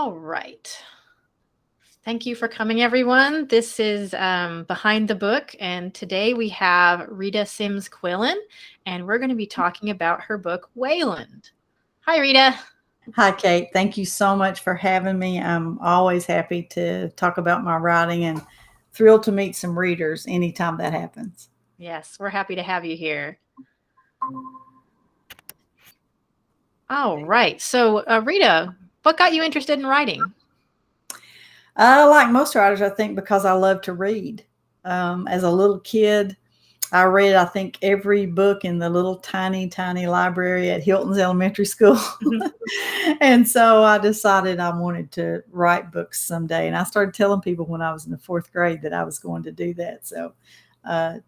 All right. Thank you for coming, everyone. This is Behind the Book, and today we have Rita Sims Quillen, and we're going to be talking about her book, Wayland. Hi, Rita. Hi, Kate. Thank you so much for having me. I'm always happy to talk about my writing and thrilled to meet some readers anytime that happens. Yes, we're happy to have you here. All right. So, Rita, what got you interested in writing? Like most writers, I think because I love to read. As a little kid, I read, I think, every book in the little tiny, tiny library at Hilton's Elementary School. And so I decided I wanted to write books someday. And I started telling people when I was in the 4th grade that I was going to do that. So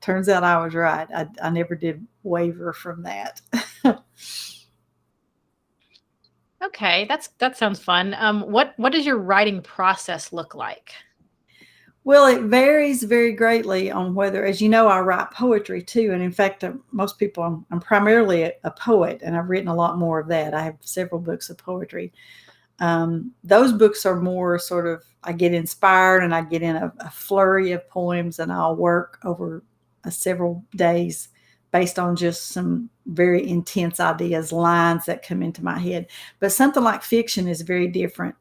turns out I was right. I never did waver from that. Okay, that sounds fun. What does your writing process look like? Well, it varies very greatly on whether, as you know, I write poetry too. And in fact, most people, I'm primarily a poet, and I've written a lot more of that. I have several books of poetry. Those books are more sort of, I get inspired and I get in a flurry of poems, and I'll work over several days based on just some very intense ideas, lines that come into my head. But something like fiction is very different.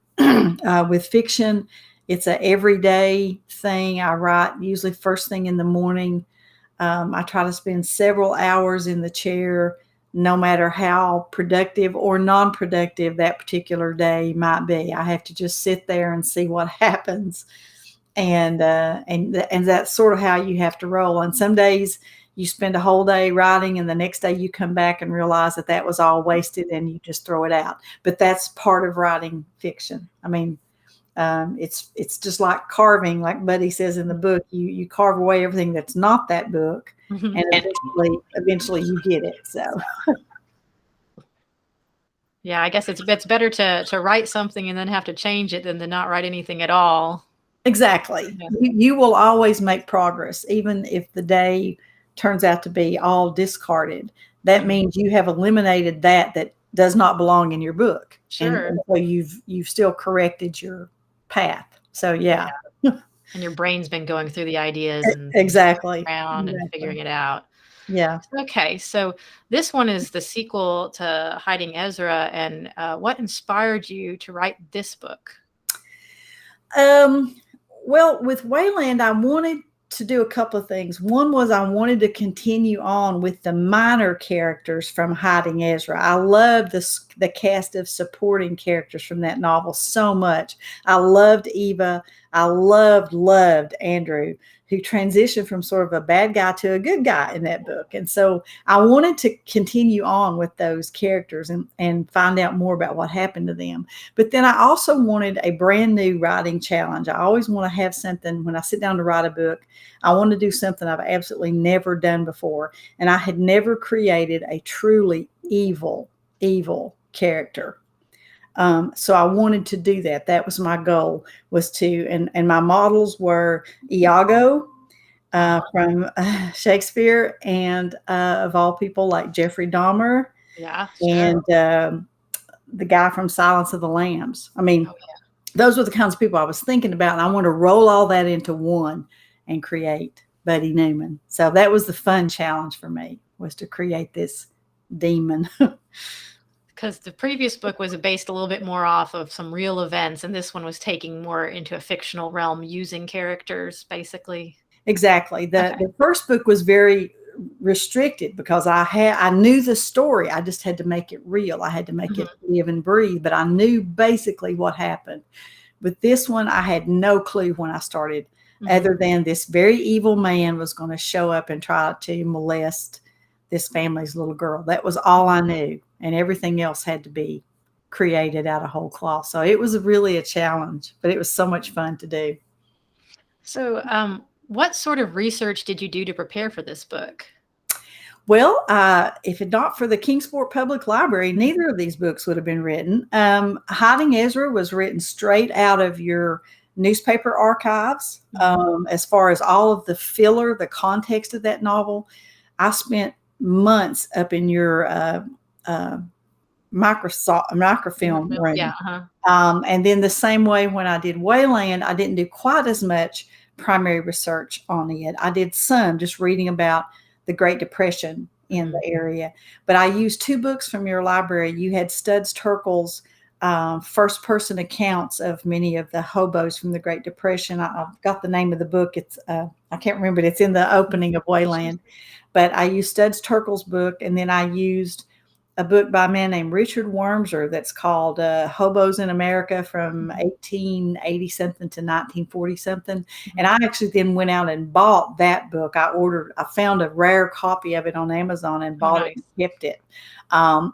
With fiction, it's a everyday thing. I write usually first thing in the morning. I try to spend several hours in the chair, no matter how productive or non-productive that particular day might be. I have to just sit there and see what happens. And that's sort of how you have to roll. And some days you spend a whole day writing, and the next day you come back and realize that was all wasted and you just throw it out. But that's part of writing fiction. I mean, it's just like carving, like Buddy says in the book. You carve away everything that's not that book, and eventually you get it. So, yeah, I guess it's better to write something and then have to change it than to not write anything at all. Exactly. Yeah. You will always make progress, even if the day turns out to be all discarded. That means you have eliminated that does not belong in your book. Sure. And so you've still corrected your path. So yeah. And your brain's been going through the ideas and exactly around and figuring it out. Yeah. Okay, so this one is the sequel to Hiding Ezra, and what inspired you to write this book? Well, with Wayland, I wanted to do a couple of things. One was I wanted to continue on with the minor characters from Hiding Ezra. I loved the cast of supporting characters from that novel so much. I loved Eva. I loved Andrew, who transitioned from sort of a bad guy to a good guy in that book. And so I wanted to continue on with those characters and find out more about what happened to them. But then I also wanted a brand new writing challenge. I always want to have something when I sit down to write a book. I want to do something I've absolutely never done before. And I had never created a truly evil character. So I wanted to do that. That was my goal, was to, and my models were Iago from Shakespeare, and of all people, like Jeffrey Dahmer. Yeah. Sure. And the guy from Silence of the Lambs. I mean, those were the kinds of people I was thinking about. And I want to roll all that into one and create Buddy Newman. So that was the fun challenge for me, was to create this demon. Because the previous book was based a little bit more off of some real events, and this one was taking more into a fictional realm, using characters, basically. Exactly. The first book was very restricted because I knew the story. I just had to make it real. I had to make it live and breathe, but I knew basically what happened. With this one, I had no clue when I started, other than this very evil man was going to show up and try to molest this family's little girl. That was all I knew. And everything else had to be created out of whole cloth. So it was really a challenge, but it was so much fun to do. So what sort of research did you do to prepare for this book? Well, if it not for the Kingsport Public Library, neither of these books would have been written. Hiding Ezra was written straight out of your newspaper archives. As far as all of the filler, the context of that novel, I spent months up in your microfilm room. Yeah. Uh-huh. And then the same way when I did Wayland, I didn't do quite as much primary research on it. I did some just reading about the Great Depression in the area. But I used 2 books from your library. You had Studs Terkel's first-person accounts of many of the hobos from the Great Depression. I've got the name of the book. It's I can't remember it. It's in the opening of Wayland. But I used Studs Terkel's book, and then I used a book by a man named Richard Wormser that's called Hobos in America from 1880 something to 1940 something. And I actually then went out and bought that book. I found a rare copy of it on Amazon and bought it and kept it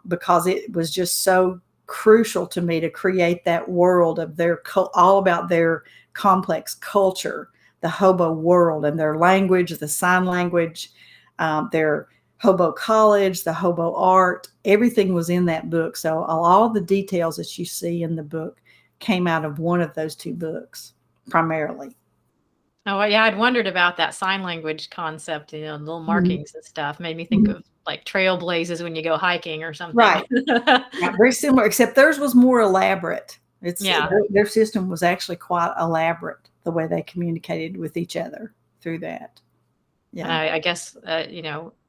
because it was just so crucial to me to create that world of all about their complex culture, the hobo world, and their language, the sign language, their hobo college, the hobo art, everything was in that book. So all the details that you see in the book came out of one of those 2 books primarily. Oh, yeah. I'd wondered about that sign language concept, little markings and stuff. Made me think of like trailblazes when you go hiking or something. Right. Yeah, very similar, except theirs was more elaborate. Their system was actually quite elaborate, the way they communicated with each other through that. Yeah. I guess,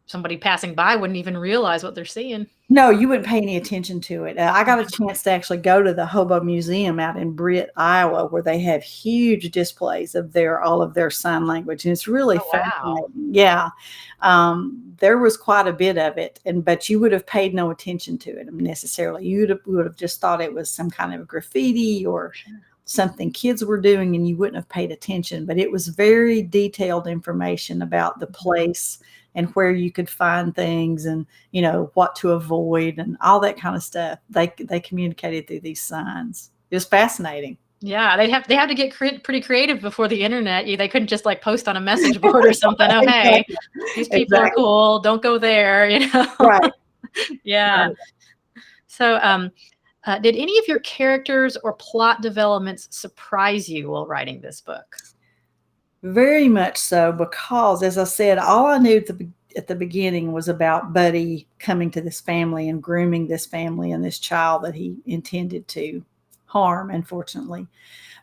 somebody passing by wouldn't even realize what they're seeing. No, you wouldn't pay any attention to it. I got a chance to actually go to the Hobo Museum out in Britt, Iowa, where they have huge displays of all of their sign language, and it's really fascinating. Wow. Yeah, there was quite a bit of it, but you would have paid no attention to it necessarily. You would have just thought it was some kind of graffiti or something kids were doing, and you wouldn't have paid attention. But it was very detailed information about the place and where you could find things, and what to avoid and all that kind of stuff. They communicated through these signs. It was fascinating. Yeah, they have to get pretty creative before the internet. They couldn't just like post on a message board or something. Oh, hey, these people are cool. Don't go there. Right. Yeah. Right. So, did any of your characters or plot developments surprise you while writing this book? Very much so, because, as I said, all I knew at the beginning was about Buddy coming to this family and grooming this family and this child that he intended to harm, unfortunately.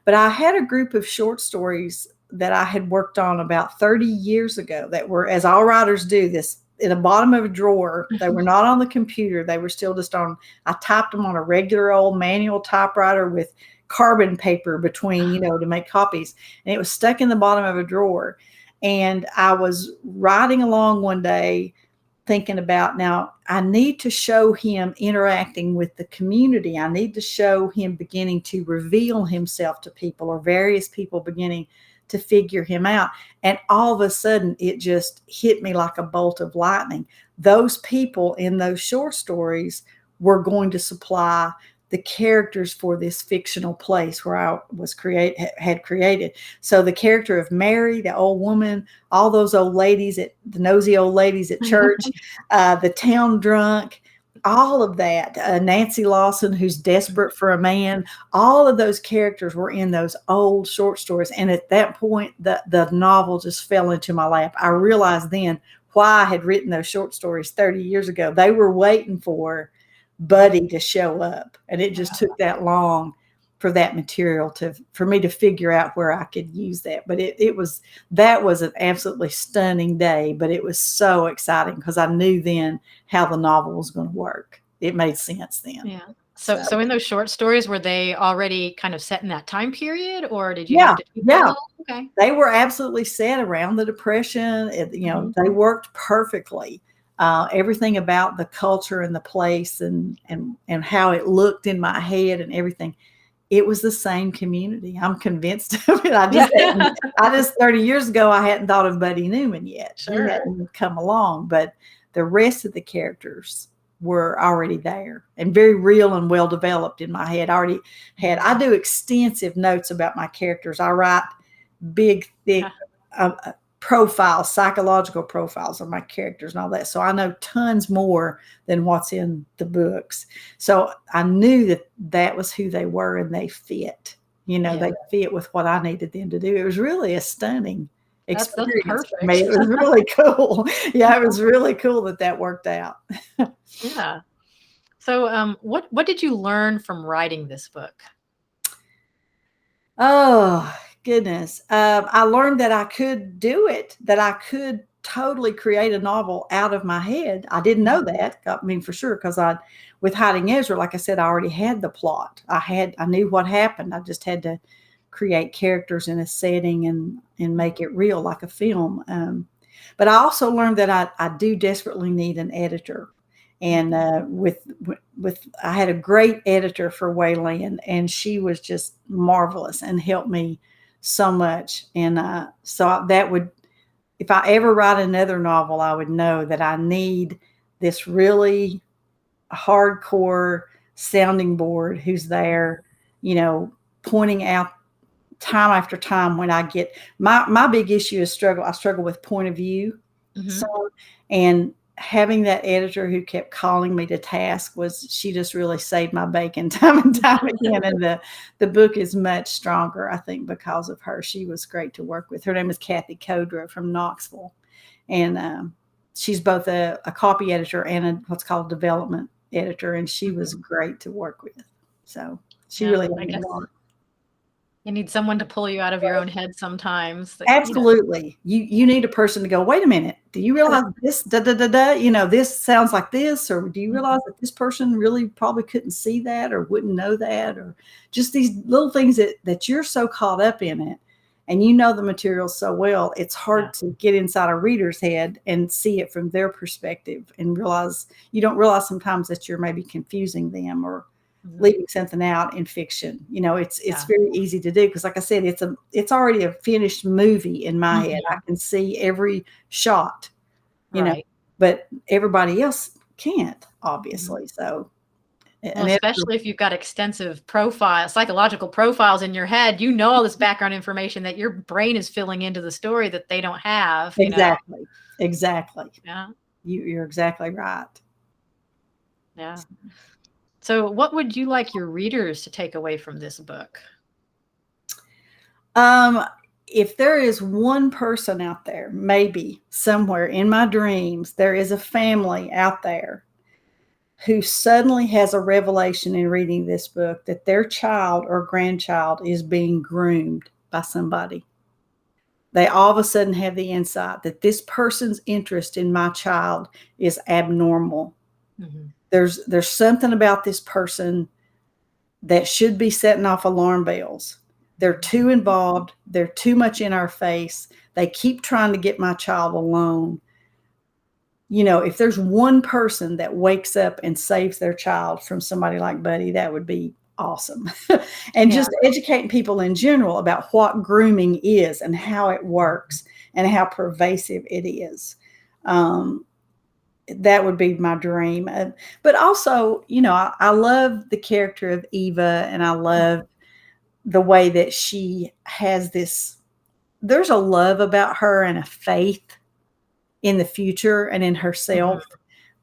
But I had a group of short stories that I had worked on about 30 years ago that were, as all writers do, this in the bottom of a drawer. They were not on the computer. They were still just I typed them on a regular old manual typewriter with carbon paper between, to make copies. And it was stuck in the bottom of a drawer. And I was riding along one day thinking about, now I need to show him interacting with the community. I need to show him beginning to reveal himself to people, or various people beginning to figure him out. And all of a sudden it just hit me like a bolt of lightning. Those people in those short stories were going to supply the characters for this fictional place where I had created. So the character of Mary, the old woman, all those old ladies, the nosy old ladies at church, the town drunk, all of that, Nancy Lawson, who's desperate for a man, all of those characters were in those old short stories. And at that point, the novel just fell into my lap. I realized then why I had written those short stories 30 years ago. They were waiting for Buddy to show up, and it just took that long for that material for me to figure out where I could use that. But that was an absolutely stunning day, but it was so exciting because I knew then how the novel was going to work. It made sense then. Yeah. So in those short stories, were they already kind of set in that time period, or did you have to tweak them? Okay. They were absolutely set around the Depression. They worked perfectly. Everything about the culture and the place and how it looked in my head and everything, it was the same community. I'm convinced of it. I just 30 years ago, I hadn't thought of Buddy Newman yet. Sure. He hadn't come along, but the rest of the characters were already there and very real and well developed in my head. I do extensive notes about my characters. I write big, thick profiles, psychological profiles of my characters and all that. So I know tons more than what's in the books. So I knew that was who they were, and they fit. They fit with what I needed them to do. It was really a stunning experience. That's perfect. It was really cool. Yeah, it was really cool that worked out. Yeah. So, what did you learn from writing this book? Oh, goodness. I learned that I could do it, that I could totally create a novel out of my head. I didn't know that. I mean, for sure, because with Hiding Ezra, like I said, I already had the plot. I knew what happened. I just had to create characters in a setting and make it real like a film. But I also learned that I do desperately need an editor. And I had a great editor for Wayland, and she was just marvelous and helped me so much. And so that would, if I ever write another novel, I would know that I need this really hardcore sounding board who's there, pointing out time after time when I get my big issue is I struggle with point of view. So, and having that editor who kept calling me to task she just really saved my bacon time and time again. And the book is much stronger, I think, because of her. She was great to work with. Her name is Kathy Kodra from Knoxville. And she's both a copy editor and what's called a development editor. And she was great to work with. So she really helped me a lot. You need someone to pull you out of your own head sometimes. Absolutely. You need a person to go, wait a minute, do you realize this, this sounds like this, or do you realize that this person really probably couldn't see that or wouldn't know that, or just these little things that you're so caught up in it and you know the material so well, it's hard to get inside a reader's head and see it from their perspective and you don't realize sometimes that you're maybe confusing them or leaving something out in fiction. It's very easy to do because, like I said, it's already a finished movie in my head. I can see every shot, know, but everybody else can't, obviously. So, especially if you've got extensive psychological profiles in your head, all this background information that your brain is filling into the story that they don't have. Exactly. Yeah, you're exactly right. Yeah. So what would you like your readers to take away from this book? If there is one person out there, maybe somewhere in my dreams, there is a family out there who suddenly has a revelation in reading this book that their child or grandchild is being groomed by somebody. They all of a sudden have the insight that this person's interest in my child is abnormal. There's something about this person that should be setting off alarm bells. They're too involved. They're too much in our face. They keep trying to get my child alone. If there's one person that wakes up and saves their child from somebody like Buddy, that would be awesome. And just educating people in general about what grooming is and how it works and how pervasive it is. That would be my dream. But also, I love the character of Eva, and I love the way that she has there's a love about her and a faith in the future and in herself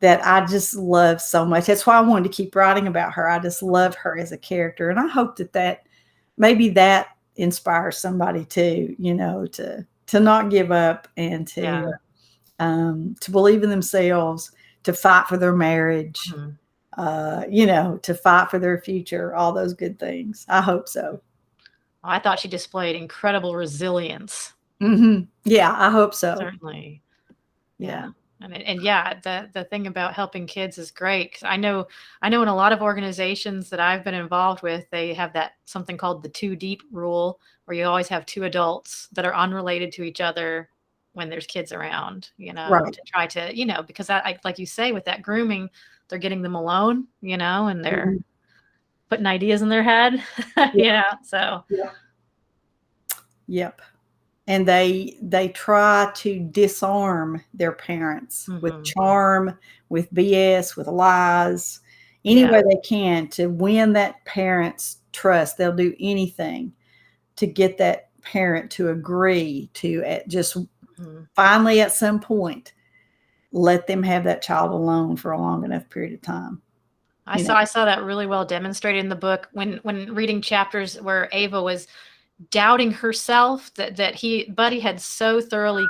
that I just love so much. That's why I wanted to keep writing about her. I just love her as a character. And I hope that maybe that inspires somebody too, to not give up and to believe in themselves, to fight for their marriage, to fight for their future, all those good things. I hope so. I thought she displayed incredible resilience. Yeah, I hope so. Certainly. Yeah. And the thing about helping kids is great. 'Cause I know in a lot of organizations that I've been involved with, they have something called the 2 deep rule, where you always have 2 adults that are unrelated to each other when there's kids around, to try to, because like you say, with that grooming, they're getting them alone, and they're putting ideas in their head, so. Yep. And they try to disarm their parents with charm, with BS, with lies, any way they can to win that parent's trust. They'll do anything to get that parent to agree to just finally at some point let them have that child alone for a long enough period of time. I saw that really well demonstrated in the book when reading chapters where Ava was doubting herself that Buddy had so thoroughly,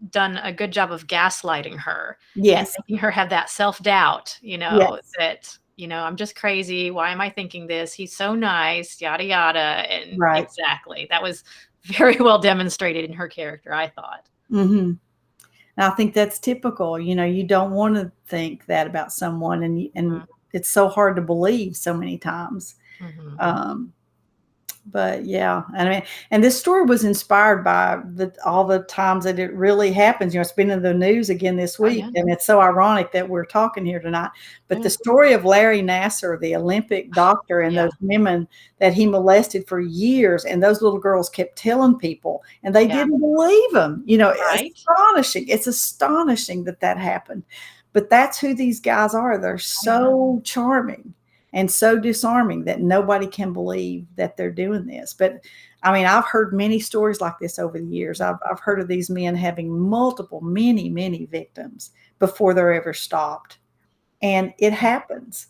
done a good job of gaslighting her and Yes. making her have that self-doubt, Yes. that, I'm just crazy. Why am I thinking this? He's so nice, yada, yada. And Right. exactly. That was very well demonstrated in her character, I thought. Mm-hmm. And I think that's typical. You don't want to think that about someone, and it's so hard to believe so many times. Mm-hmm. But yeah, and this story was inspired by all the times that it really happens. It's been in the news again this Oh, week, yeah. and it's so ironic that we're talking here tonight. But Yeah. the story of Larry Nassar, the Olympic doctor, and Yeah. those women that he molested for years, and those little girls kept telling people, and they didn't believe him. Right. Astonishing. It's astonishing that happened. But that's who these guys are. They're so charming and so disarming that nobody can believe that they're doing this. But I've heard many stories like this over the years. I've heard of these men having many victims before they're ever stopped. And it happens.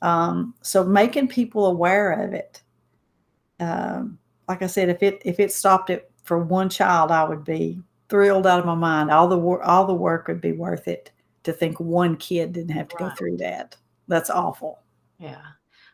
So making people aware of it. Like I said, if it stopped it for one child, I would be thrilled out of my mind. All the work would be worth it to think one kid didn't have to go through that. That's awful. Yeah.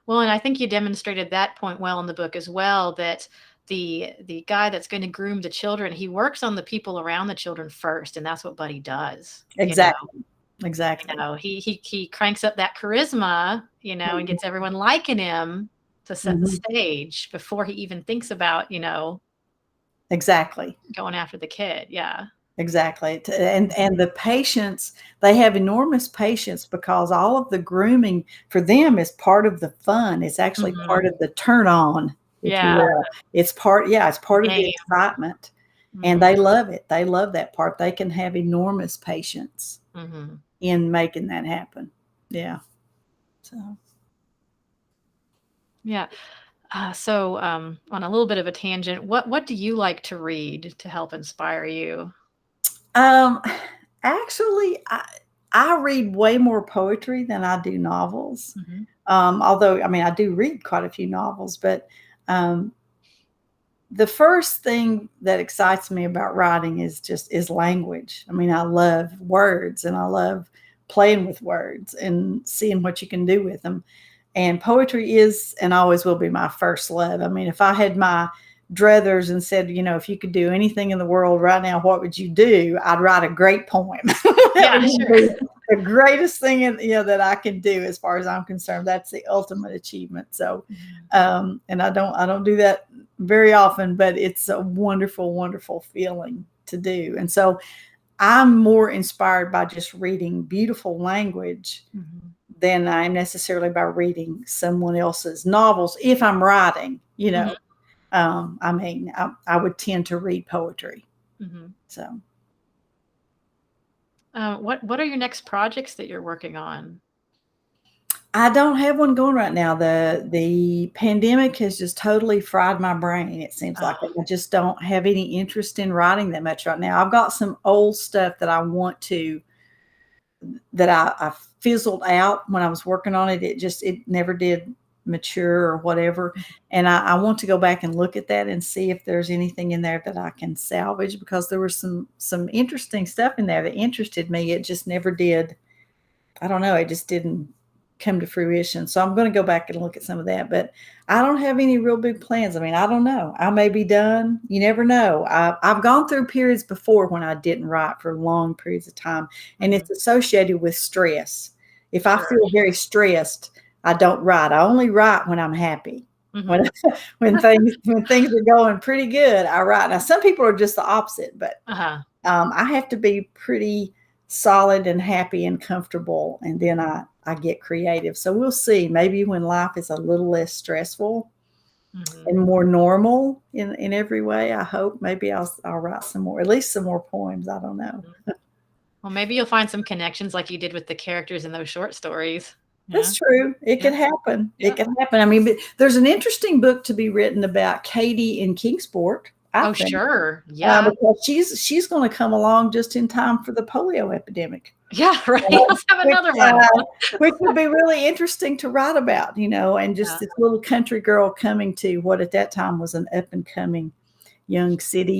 Well, and I think you demonstrated that point well in the book as well, that the guy that's going to groom the children, he works on the people around the children first, and that's what Buddy does. Exactly. Exactly. He cranks up that charisma, and gets everyone liking him to set the stage before he even thinks about, exactly, going after the kid. Yeah. Exactly. And the patience, they have enormous patience because all of the grooming for them is part of the fun. It's actually part of the turn on, if you will. It's part of the excitement. And they love it. They love that part. They can have enormous patience in making that happen. Yeah. So. Yeah. So on a little bit of a tangent, what do you like to read to help inspire you? Actually, I read way more poetry than I do novels. Although, I do read quite a few novels, but the first thing that excites me about writing is language. I love words, and I love playing with words and seeing what you can do with them. And poetry is and always will be my first love. If I had my druthers and said, if you could do anything in the world right now, what would you do? I'd write a great poem. Yeah, sure. The greatest thing that I can do, as far as I'm concerned. That's the ultimate achievement. So, and I don't do that very often, but it's a wonderful, wonderful feeling to do. And so I'm more inspired by just reading beautiful language than I am necessarily by reading someone else's novels. If I'm writing, I would tend to read poetry. So, what are your next projects that you're working on? I don't have one going right now. The pandemic has just totally fried my brain. It seems like I just don't have any interest in writing that much right now. I've got some old stuff that I want to, that I fizzled out when I was working on it. It never did mature or whatever. And I want to go back and look at that and see if there's anything in there that I can salvage, because there was some interesting stuff in there that interested me. It just never did. I don't know. It just didn't come to fruition. So I'm going to go back and look at some of that, but I don't have any real big plans. I don't know. I may be done. You never know. I've gone through periods before when I didn't write for long periods of time, and it's associated with stress. If I feel very stressed, I don't write. I only write when I'm happy. When things are going pretty good, I write. Now, some people are just the opposite, but I have to be pretty solid and happy and comfortable, and then I get creative. So we'll see. Maybe when life is a little less stressful and more normal in every way, I hope maybe I'll write some more, at least some more poems. I don't know. Well, maybe you'll find some connections like you did with the characters in those short stories. That's true. It could happen. It could happen. But there's an interesting book to be written about Katie in Kingsport. I think. Sure. Yeah. Because she's going to come along just in time for the polio epidemic. Yeah, right. Let's have another one. Which would be really interesting to write about, and just this little country girl coming to what at that time was an up and coming young city,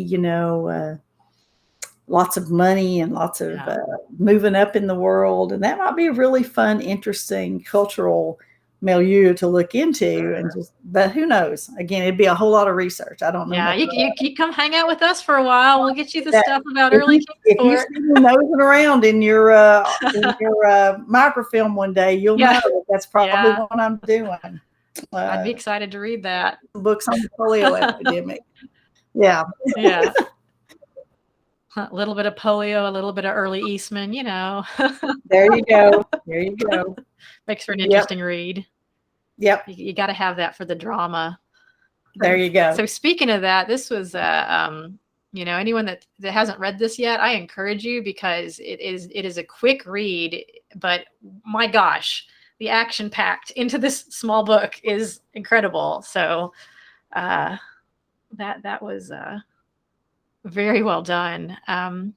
lots of money and lots of moving up in the world. And that might be a really fun, interesting cultural milieu to look into. And but who knows? Again, it'd be a whole lot of research. I don't know. Yeah, you come hang out with us for a while. We'll get you the stuff about if early you, if you Kingsport. see me nosing around in your microfilm one day, you'll know that's probably what I'm doing. I'd be excited to read that. Books on the polio epidemic. Yeah. Yeah. A little bit of polio, a little bit of early Eastman, you know. There you go. There you go. Makes for an interesting read. Yep. You got to have that for the drama. There you go. So speaking of that, this was, you know, anyone that hasn't read this yet, I encourage you, because it is a quick read, but my gosh, the action packed into this small book is incredible. So that was very well done. Thank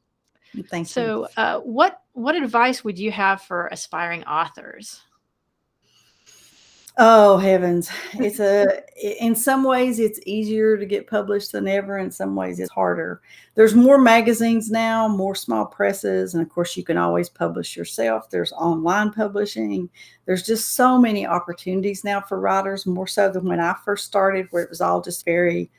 you. So what advice would you have for aspiring authors? Oh, heavens. In some ways it's easier to get published than ever. In some ways it's harder. There's more magazines now, more small presses. And of course you can always publish yourself. There's online publishing. There's just so many opportunities now for writers, more so than when I first started, where it was all just very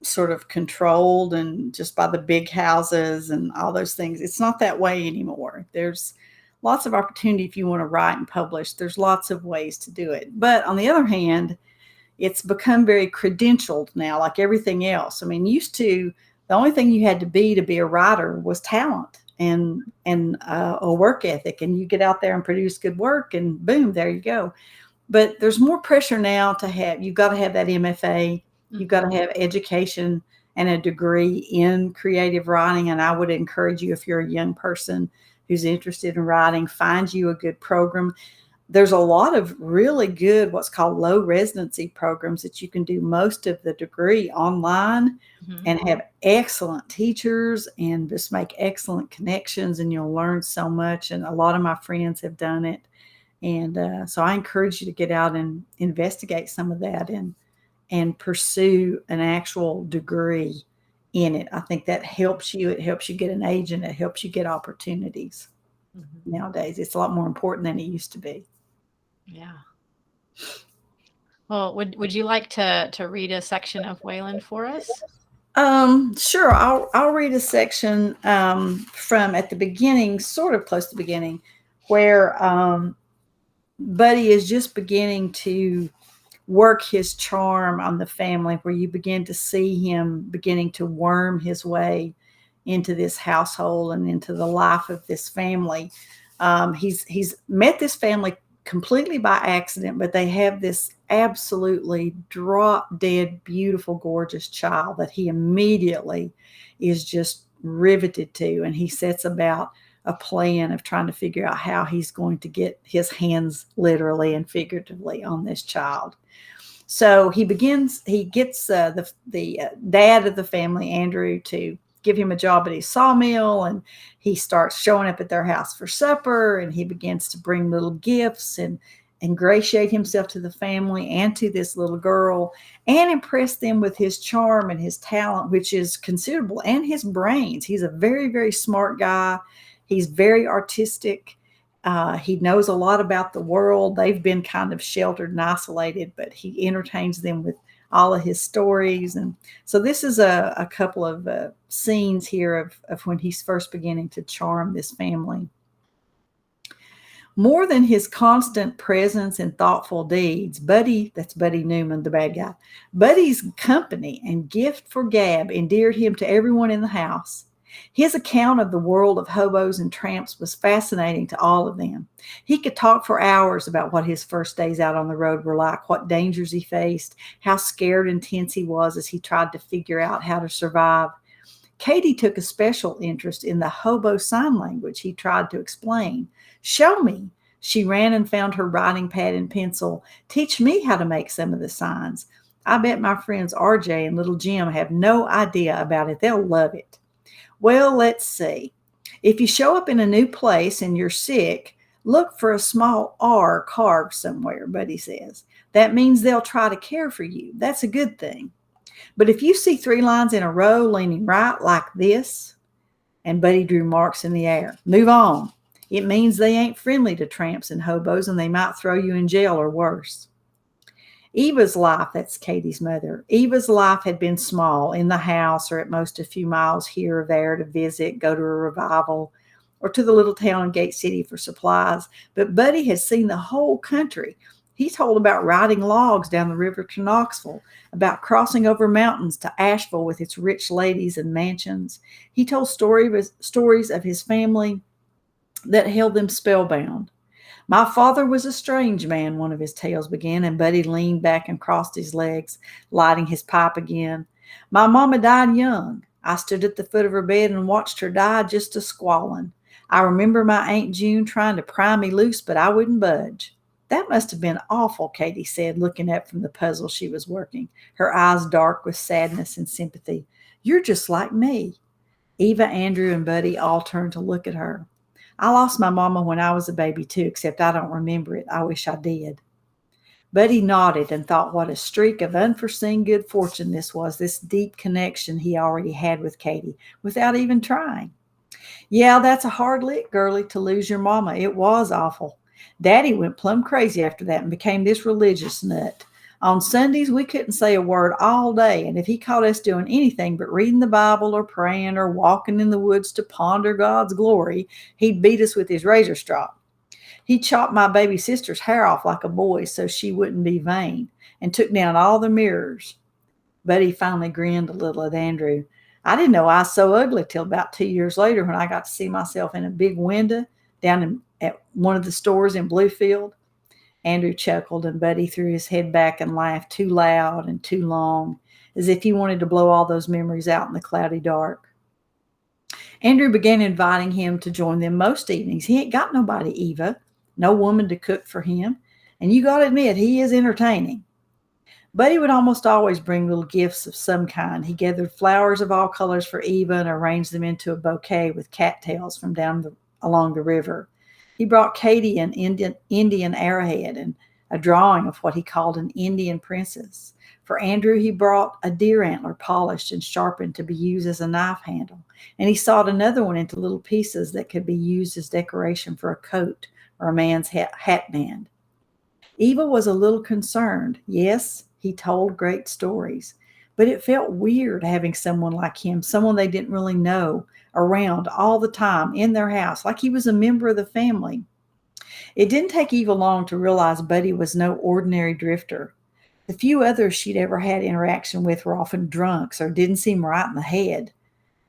sort of controlled and just by the big houses and all those things. It's not that way anymore. There's lots of opportunity if you want to write and publish. There's lots of ways to do it. But on the other hand, it's become very credentialed now, like everything else. I mean, used to, the only thing you had to be a writer was talent and a work ethic. And you get out there and produce good work and boom, there you go. But there's more pressure now to have, you've got to have that MFA. You've got to have education and a degree in creative writing. And I would encourage you, if you're a young person who's interested in writing, find you a good program. There's a lot of really good, what's called low residency programs that you can do most of the degree online and have excellent teachers and just make excellent connections, and you'll learn so much. And a lot of my friends have done it. And so I encourage you to get out and investigate some of that and pursue an actual degree in it. I think that helps you. It helps you get an agent. It helps you get opportunities. Nowadays. It's a lot more important than it used to be. Yeah. Well, would you like to read a section of Wayland for us? Sure. I'll read a section from at the beginning, sort of close to the beginning, where Buddy is just beginning to work his charm on the family, where you begin to see him beginning to worm his way into this household and into the life of this family. He's met this family completely by accident, but they have this absolutely drop dead, beautiful, gorgeous child that he immediately is just riveted to. And he sets about a plan of trying to figure out how he's going to get his hands literally and figuratively on this child. So he gets the dad of the family, Andrew, to give him a job at his sawmill, and he starts showing up at their house for supper, and he begins to bring little gifts and ingratiate himself to the family and to this little girl and impress them with his charm and his talent, which is considerable, and his brains. He's a very, very smart guy. He's very artistic. He knows a lot about the world. They've been kind of sheltered and isolated, but he entertains them with all of his stories. And so this is a couple of scenes here of when he's first beginning to charm this family. More than his constant presence and thoughtful deeds, Buddy, that's Buddy Newman, the bad guy, Buddy's company and gift for gab endeared him to everyone in the house. His account of the world of hobos and tramps was fascinating to all of them. He could talk for hours about what his first days out on the road were like, what dangers he faced, how scared and tense he was as he tried to figure out how to survive. Katie took a special interest in the hobo sign language he tried to explain. Show me. She ran and found her writing pad and pencil. Teach me how to make some of the signs. I bet my friends RJ and little Jim have no idea about it. They'll love it. Well, let's see. If you show up in a new place and you're sick, look for a small R carved somewhere, Buddy says. That means they'll try to care for you. That's a good thing. But if you see 3 lines in a row leaning right like this, And Buddy drew marks in the air. Move on. It means they ain't friendly to tramps and hobos, and they might throw you in jail or worse. Eva's life, that's Katie's mother, Eva's life had been small, in the house or at most a few miles here or there to visit, go to a revival, or to the little town in Gate City for supplies. But Buddy had seen the whole country. He told about riding logs down the river to Knoxville, about crossing over mountains to Asheville with its rich ladies and mansions. He told stories of his family that held them spellbound. My father was a strange man, one of his tales began, and Buddy leaned back and crossed his legs, lighting his pipe again. My mama died young. I stood at the foot of her bed and watched her die just a squalling. I remember my Aunt June trying to pry me loose, but I wouldn't budge. That must have been awful, Katie said, looking up from the puzzle she was working, her eyes dark with sadness and sympathy. You're just like me. Eva, Andrew, and Buddy all turned to look at her. I lost my mama when I was a baby too, except I don't remember it. I wish I did. Buddy nodded and thought what a streak of unforeseen good fortune this was, this deep connection he already had with Katie, without even trying. Yeah, that's a hard lick, girlie, to lose your mama. It was awful. Daddy went plumb crazy after that and became this religious nut. On Sundays, we couldn't say a word all day, and if he caught us doing anything but reading the Bible or praying or walking in the woods to ponder God's glory, he'd beat us with his razor strop. He chopped my baby sister's hair off like a boy so she wouldn't be vain, and took down all the mirrors. Buddy finally grinned a little at Andrew. I didn't know I was so ugly till about 2 years later when I got to see myself in a big window down at one of the stores in Bluefield. Andrew chuckled, and Buddy threw his head back and laughed too loud and too long, as if he wanted to blow all those memories out in the cloudy dark. Andrew began inviting him to join them most evenings. He ain't got nobody, Eva, no woman to cook for him, and you got to admit, he is entertaining. Buddy would almost always bring little gifts of some kind. He gathered flowers of all colors for Eva and arranged them into a bouquet with cattails from along the river. He brought Katie an Indian arrowhead and a drawing of what he called an Indian princess. For Andrew, he brought a deer antler polished and sharpened to be used as a knife handle, and he sawed another one into little pieces that could be used as decoration for a coat or a man's hat band. Eva was a little concerned. Yes, he told great stories, but it felt weird having someone like him, someone they didn't really know, around all the time in their house, like he was a member of the family. It didn't take Eva long to realize Buddy was no ordinary drifter. The few others she'd ever had interaction with were often drunks or didn't seem right in the head.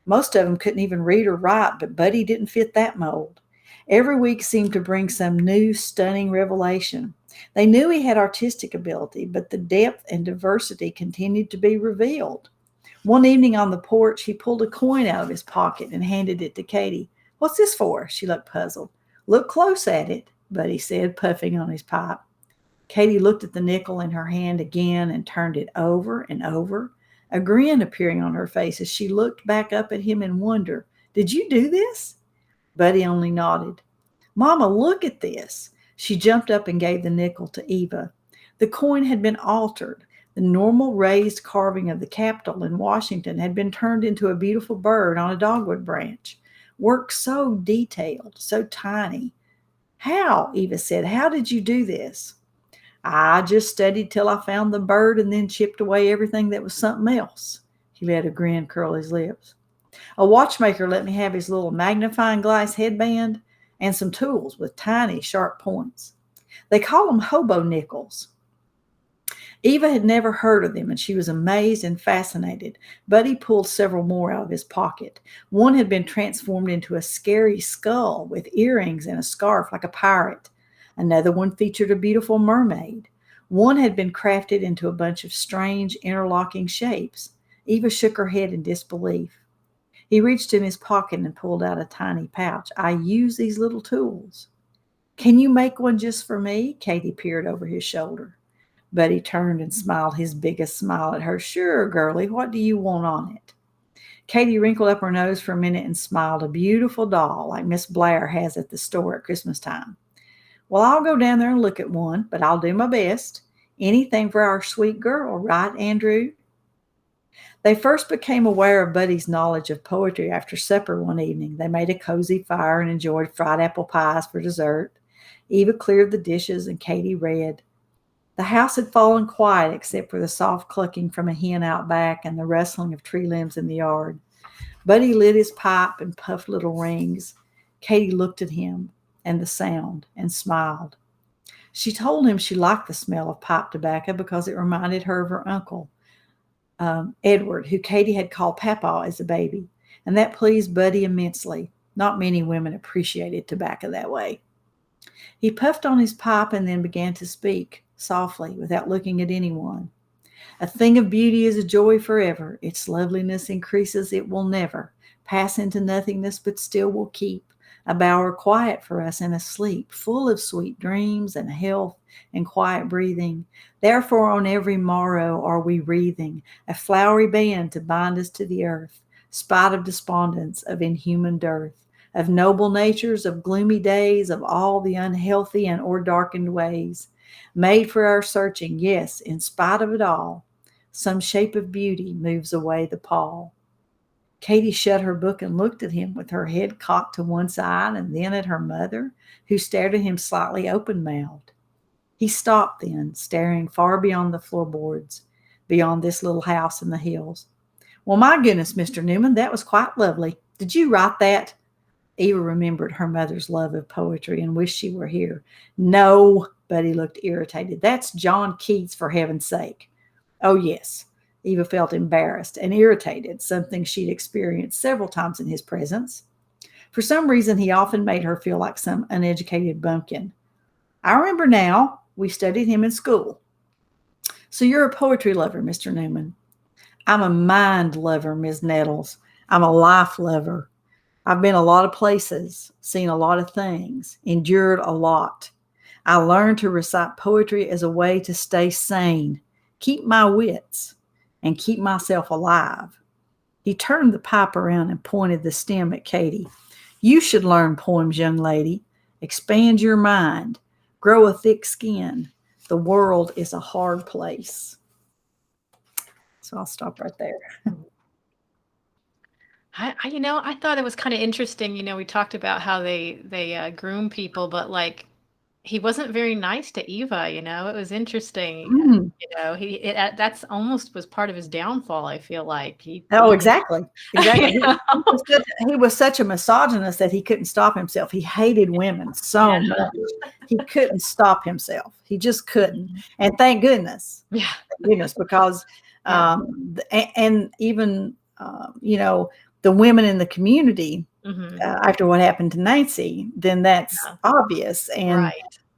Most of them couldn't even read or write, but Buddy didn't fit that mold. Every week seemed to bring some new, stunning revelation. They knew he had artistic ability, but the depth and diversity continued to be revealed. One evening on the porch, he pulled a coin out of his pocket and handed it to Katie. What's this for? She looked puzzled. Look close at it, Buddy said, puffing on his pipe. Katie looked at the nickel in her hand again and turned it over and over, a grin appearing on her face as she looked back up at him in wonder. Did you do this? Buddy only nodded. Mama, look at this. She jumped up and gave the nickel to Eva. The coin had been altered. The normal raised carving of the Capitol in Washington had been turned into a beautiful bird on a dogwood branch. Work so detailed, so tiny. How? Eva said. How did you do this? I just studied till I found the bird and then chipped away everything that was something else. He let a grin curl his lips. A watchmaker let me have his little magnifying glass headband and some tools with tiny, sharp points. They call them hobo nickels. Eva had never heard of them, and she was amazed and fascinated. Buddy pulled several more out of his pocket. One had been transformed into a scary skull with earrings and a scarf like a pirate. Another one featured a beautiful mermaid. One had been crafted into a bunch of strange, interlocking shapes. Eva shook her head in disbelief. He reached in his pocket and pulled out a tiny pouch. I use these little tools. Can you make one just for me? Katie peered over his shoulder. Buddy turned and smiled his biggest smile at her. Sure, girlie, what do you want on it? Katie wrinkled up her nose for a minute and smiled. A beautiful doll like Miss Blair has at the store at Christmas time. Well, I'll go down there and look at one, but I'll do my best. Anything for our sweet girl, right, Andrew? They first became aware of Buddy's knowledge of poetry after supper one evening. They made a cozy fire and enjoyed fried apple pies for dessert. Eva cleared the dishes and Katie read. The house had fallen quiet except for the soft clucking from a hen out back and the rustling of tree limbs in the yard. Buddy lit his pipe and puffed little rings. Katie looked at him and the sound and smiled. She told him she liked the smell of pipe tobacco because it reminded her of her uncle, Edward, who Katie had called Papa as a baby, and that pleased Buddy immensely. Not many women appreciated tobacco that way. He puffed on his pipe and then began to speak, softly, without looking at anyone. A thing of beauty is a joy forever. Its loveliness increases, it will never pass into nothingness, but still will keep a bower quiet for us and a sleep, full of sweet dreams and health and quiet breathing. Therefore on every morrow are we wreathing a flowery band to bind us to the earth, spite of despondence, of inhuman dearth, of noble natures, of gloomy days, of all the unhealthy and o'erdarkened ways. Made for our searching, yes, in spite of it all, some shape of beauty moves away the pall. Katie shut her book and looked at him with her head cocked to one side and then at her mother, who stared at him slightly open-mouthed. He stopped then, staring far beyond the floorboards, beyond this little house in the hills. Well, my goodness, Mr. Newman, that was quite lovely. Did you write that? Eva remembered her mother's love of poetry and wished she were here. No, Buddy looked irritated. That's John Keats, for heaven's sake. Oh, yes. Eva felt embarrassed and irritated, something she'd experienced several times in his presence. For some reason, he often made her feel like some uneducated bumpkin. I remember now, we studied him in school. So you're a poetry lover, Mr. Newman. I'm a mind lover, Ms. Nettles. I'm a life lover. I've been a lot of places, seen a lot of things, endured a lot. I learned to recite poetry as a way to stay sane, keep my wits, and keep myself alive. He turned the pipe around and pointed the stem at Katie. You should learn poems, young lady. Expand your mind. Grow a thick skin. The world is a hard place. So I'll stop right there. I thought it was kind of interesting. We talked about how they groom people, but like he wasn't very nice to Eva. It was interesting. Mm. That's almost was part of his downfall. I feel like Exactly. He was such a misogynist that he couldn't stop himself. He hated women so much. He couldn't stop himself. He just couldn't. And thank goodness. Yeah. Thank goodness, because and even the women in the community, after what happened to Nancy, then that's obvious.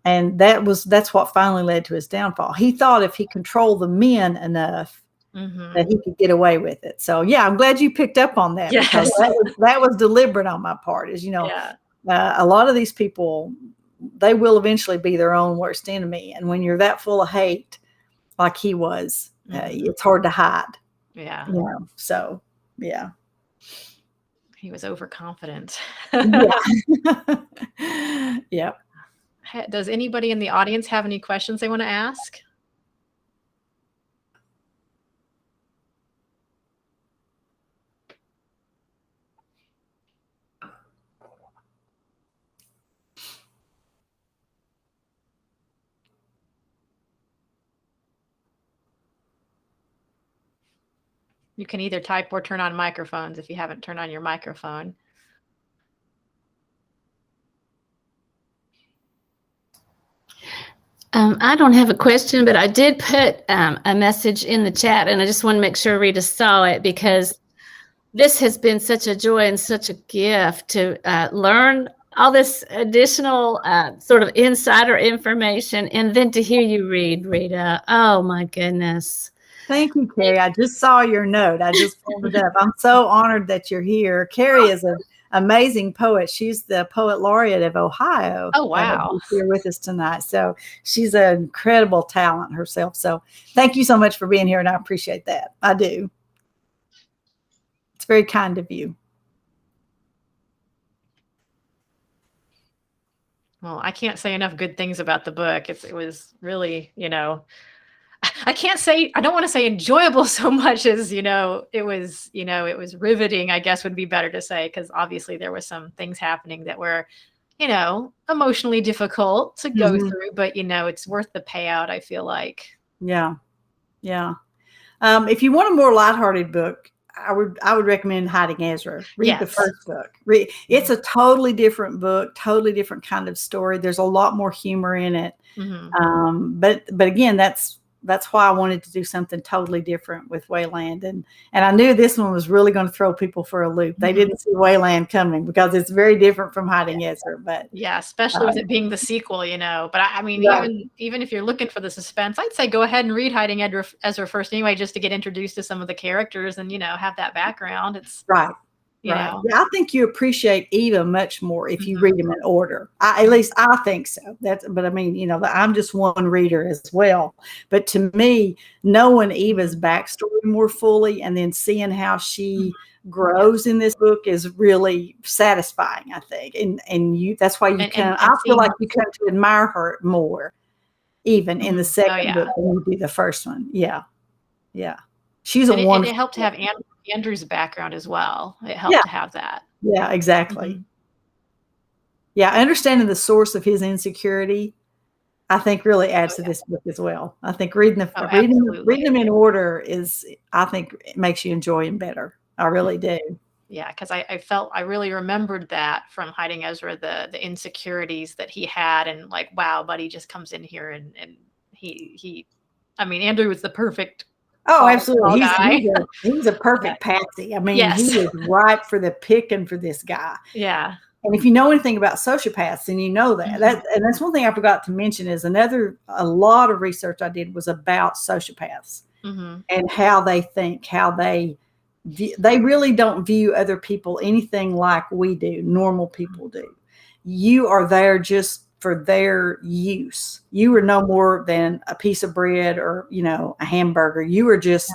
And that's what finally led to his downfall. He thought if he controlled the men enough that he could get away with it. So yeah, I'm glad you picked up on that, because that was deliberate on my part. A lot of these people, they will eventually be their own worst enemy. And when you're that full of hate, like he was, it's hard to hide. Yeah. So yeah. He was overconfident. Yeah. Does anybody in the audience have any questions they want to ask? You can either type or turn on microphones if you haven't turned on your microphone. I don't have a question, but I did put a message in the chat, and I just want to make sure Rita saw it, because this has been such a joy and such a gift to learn all this additional sort of insider information, and then to hear you read, Rita. Oh, my goodness. Thank you, Carrie. I just saw your note. I just pulled it up. I'm so honored that you're here. Carrie is an amazing poet. She's the poet laureate of Ohio. Oh, wow. She's here with us tonight. So she's an incredible talent herself. So thank you so much for being here, and I appreciate that. I do. It's very kind of you. Well, I can't say enough good things about the book. It was really, I can't say, I don't want to say enjoyable so much as, it was riveting, I guess would be better to say, because obviously there was some things happening that were, emotionally difficult to go through, but, it's worth the payout, I feel like. Yeah. Yeah. If you want a more lighthearted book, I would recommend Hiding Ezra. Read the first book. It's a totally different book, totally different kind of story. There's a lot more humor in it. But again, that's why I wanted to do something totally different with Wayland. And I knew this one was really going to throw people for a loop. They didn't see Wayland coming because it's very different from Hiding Ezra. But yeah, especially with it being the sequel, But I mean, even if you're looking for the suspense, I'd say go ahead and read Hiding Ezra first anyway, just to get introduced to some of the characters and, have that background. It's right. Yeah, I think you appreciate Eva much more if you read them in order. At least I think so. But I mean, I'm just one reader as well. But to me, knowing Eva's backstory more fully and then seeing how she grows in this book is really satisfying, I think. And that's why I feel like you come to admire her more, even in the second book than you do the first one. Yeah. Yeah. She's a wonderful. And it helped to have Andrew's background as well. It helped to have that. Yeah, exactly. Yeah, understanding the source of his insecurity, I think, really adds to this book as well. I think reading them in order I think it makes you enjoy them better. I really do. Yeah, because I really remembered that from Hiding Ezra, the insecurities that he had, and like, wow, Buddy just comes in here and Andrew was the perfect. Oh, absolutely. He's a perfect patsy. I mean, he was ripe for the picking for this guy. Yeah. And if you know anything about sociopaths, then you know that. And that's one thing I forgot to mention is a lot of research I did was about sociopaths and how they think, how they really don't view other people anything like we do, normal people do. You are there just for their use. You are no more than a piece of bread or, a hamburger. You are just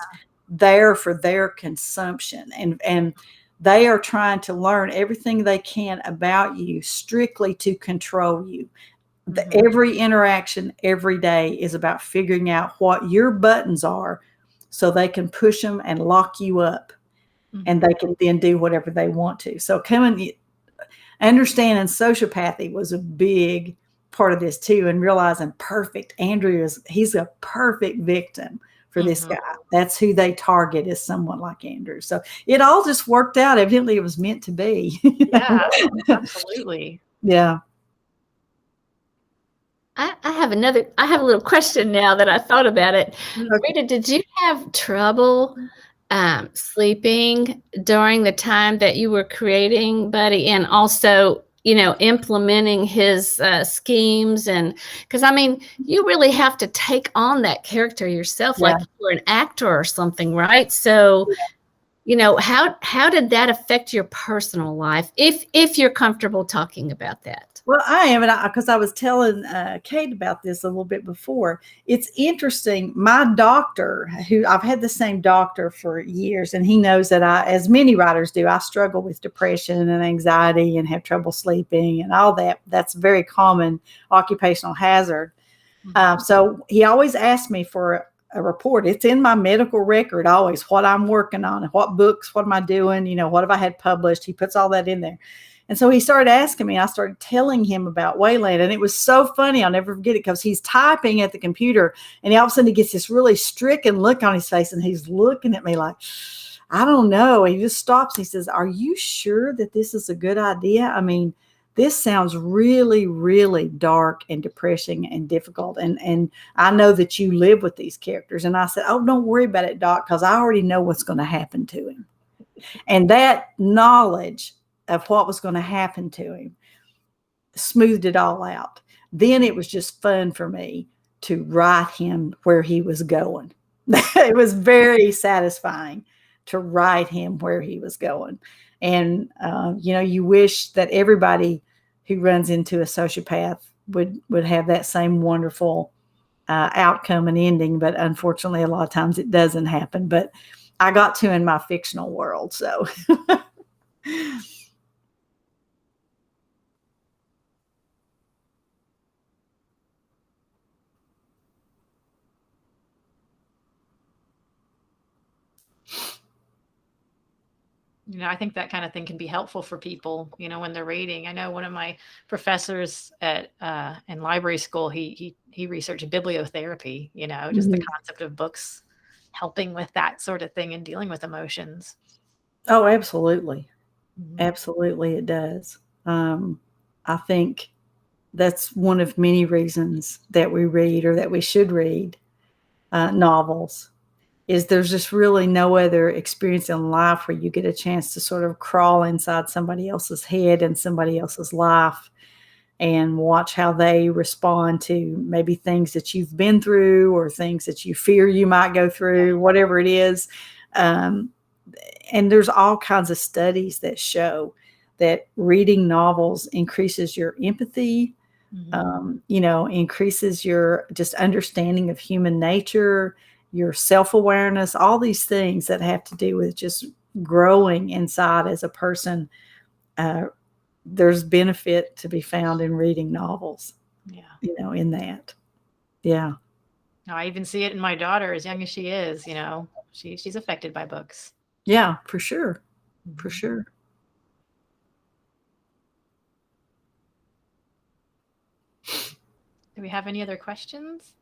there for their consumption. And they are trying to learn everything they can about you strictly to control you. Every interaction every day is about figuring out what your buttons are so they can push them and lock you up. And they can then do whatever they want to. So understanding sociopathy was a big part of this too, and realizing Andrew he's a perfect victim for this guy. That's who they target, is someone like Andrew. So it all just worked out. Evidently it was meant to be. Yeah, absolutely. Yeah. I have a little question now that I thought about it. Okay. Rita, did you have trouble sleeping during the time that you were creating Buddy, and also, implementing his schemes? And because you really have to take on that character yourself, like you're an actor or something, right? So, how did that affect your personal life, if you're comfortable talking about that? Well, I am, because I was telling Kate about this a little bit before. It's interesting. My doctor, who I've had the same doctor for years, and he knows that as many writers do, I struggle with depression and anxiety and have trouble sleeping and all that. That's a very common occupational hazard. So he always asked me for a report. It's in my medical record always, what I'm working on and what books, what am I doing, what have I had published. He puts all that in there. And so he started asking me, I started telling him about Wayland, and it was so funny. I'll never forget it, because he's typing at the computer and all of a sudden he gets this really stricken look on his face and he's looking at me like, I don't know. He just stops. He says, are you sure that this is a good idea? This sounds really, really dark and depressing and difficult. And I know that you live with these characters. And I said, oh, don't worry about it, Doc, because I already know what's going to happen to him. And that knowledge of what was going to happen to him smoothed it all out. Then it was just fun for me to write him where he was going. It was very satisfying to write him where he was going. And, you wish that everybody who runs into a sociopath would have that same wonderful outcome and ending. But unfortunately, a lot of times it doesn't happen. But I got to in my fictional world. So I think that kind of thing can be helpful for people, when they're reading. I know one of my professors at in library school, he researched bibliotherapy, just the concept of books helping with that sort of thing and dealing with emotions. Oh, absolutely. Absolutely, it does. I think that's one of many reasons that we read, or that we should read, novels, is there's just really no other experience in life where you get a chance to sort of crawl inside somebody else's head and somebody else's life and watch how they respond to maybe things that you've been through or things that you fear you might go through, whatever it is. And there's all kinds of studies that show that reading novels increases your empathy, increases your just understanding of human nature, your self-awareness, all these things that have to do with just growing inside as a person. There's benefit to be found in reading novels. Yeah. In that. Yeah. I even see it in my daughter, as young as she is, she's affected by books. Yeah, for sure. For sure. Do we have any other questions?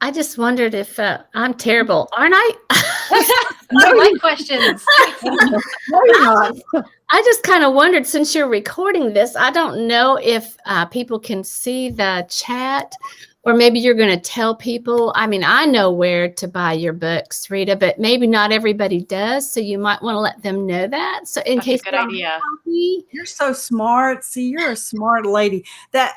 I just wondered if I'm terrible, aren't I? I like questions. No, you're not. I just kind of wondered, since you're recording this, I don't know if people can see the chat, or maybe you're going to tell people. I mean, I know where to buy your books, Rita, but maybe not everybody does. So you might want to let them know that. So in case, a good idea. You're so smart. See, you're a smart lady. That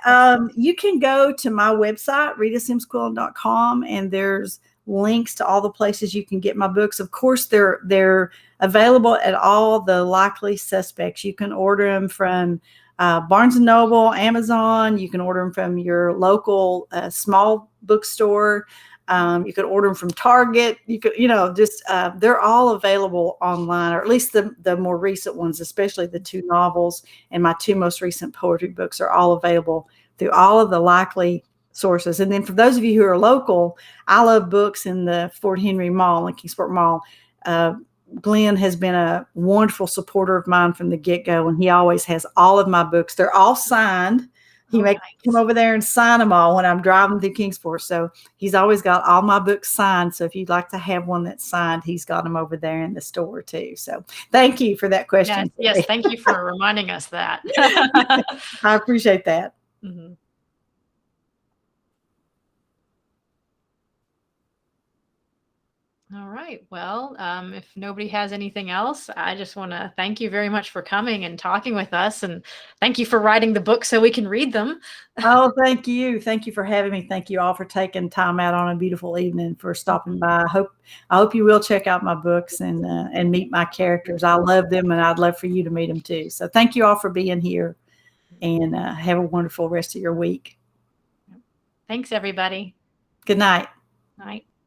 you can go to my website, ritasimsquillen.com, and there's links to all the places you can get my books. Of course, they're available at all the likely suspects. You can order them from Barnes & Noble, Amazon. You can order them from your local small bookstore. You could order them from Target. You could, they're all available online, or at least the more recent ones, especially the 2 novels and my 2 most recent poetry books, are all available through all of the likely sources. And then for those of you who are local, I Love Books in the Fort Henry Mall and Kingsport Mall. Glenn has been a wonderful supporter of mine from the get-go, and he always has all of my books. They're all signed. He may come over there and sign them all when I'm driving through Kingsport. So he's always got all my books signed. So if you'd like to have one that's signed, he's got them over there in the store too. So thank you for that question. Yes, thank you for reminding us that. I appreciate that. Mm-hmm. All right. Well, if nobody has anything else, I just want to thank you very much for coming and talking with us. And thank you for writing the book so we can read them. Oh, thank you. Thank you for having me. Thank you all for taking time out on a beautiful evening, for stopping by. I hope you will check out my books and meet my characters. I love them, and I'd love for you to meet them too. So thank you all for being here, and have a wonderful rest of your week. Thanks, everybody. Good night. Night.